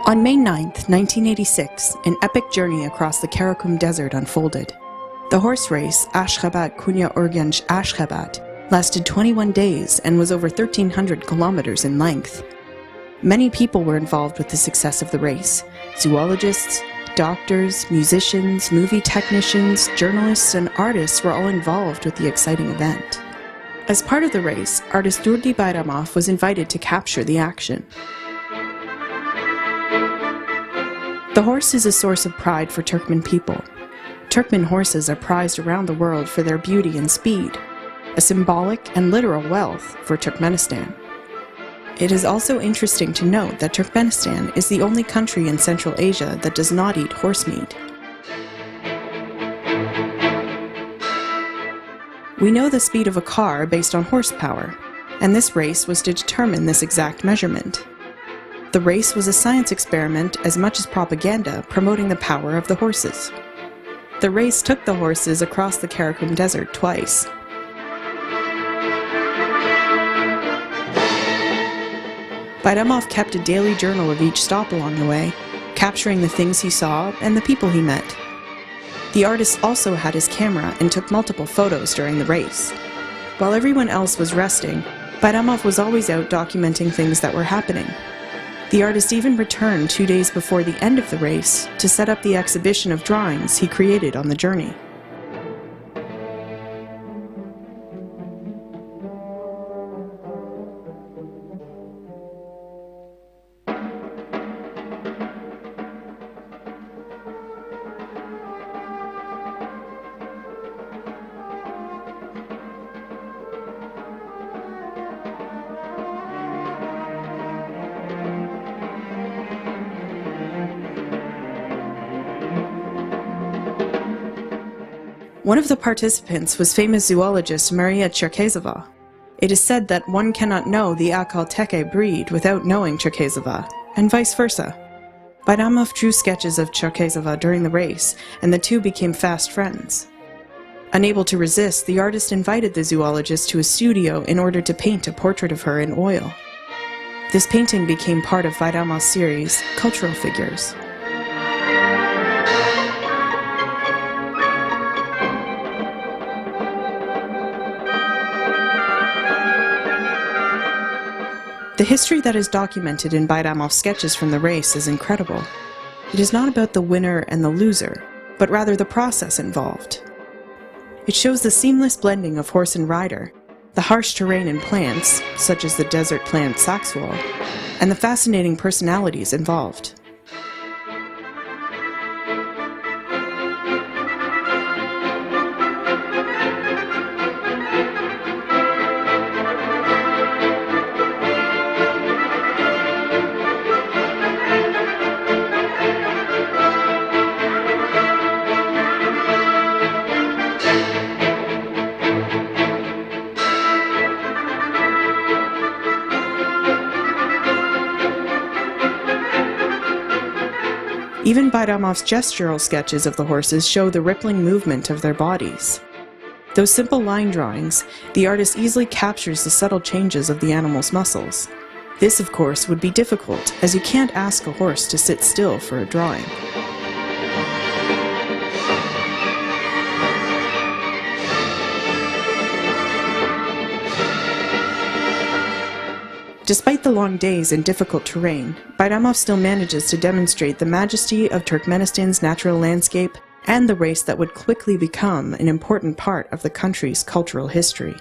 On May 9, 1986, an epic journey across the Karakum desert unfolded. The horse race, Ashgabat-Kunya-Urgench-Ashgabat, lasted 21 days and was over 1,300 kilometers in length. Many people were involved with the success of the race: zoologists, doctors, musicians, movie technicians, journalists, and artists were all involved with the exciting event. As part of the race, artist Durdy Bayramov was invited to capture the action. The horse is a source of pride for Turkmen people. Turkmen horses are prized around the world for their beauty and speed, a symbolic and literal wealth for Turkmenistan. It is also interesting to note that Turkmenistan is the only country in Central Asia that does not eat horse meat. We know the speed of a car based on horsepower, and this race was to determine this exact measurement. The race was a science experiment as much as propaganda promoting the power of the horses. The race took the horses across the Karakum desert twice. Bayramov kept a daily journal of each stop along the way, capturing the things he saw and the people he met. The artist also had his camera and took multiple photos during the race. While everyone else was resting, Bayramov was always out documenting things that were happening. The artist even returned 2 days before the end of the race to set up the exhibition of drawings he created on the journey. One of the participants was famous zoologist Maria Cherkezova. It is said that one cannot know the Akalteke breed without knowing Cherkezova, and vice versa. Bayramov drew sketches of Cherkezova during the race, and the two became fast friends. Unable to resist, the artist invited the zoologist to his studio in order to paint a portrait of her in oil. This painting became part of Bayramov's series, Cultural Figures. The history that is documented in Bayramov's sketches from the race is incredible. It is not about the winner and the loser, but rather the process involved. It shows the seamless blending of horse and rider, the harsh terrain and plants, such as the desert plant saxwal, and the fascinating personalities involved. Even Bayramov's gestural sketches of the horses show the rippling movement of their bodies. Those simple line drawings, the artist easily captures the subtle changes of the animal's muscles. This, of course, would be difficult, as you can't ask a horse to sit still for a drawing. Despite the long days and difficult terrain, Bayramov still manages to demonstrate the majesty of Turkmenistan's natural landscape and the race that would quickly become an important part of the country's cultural history.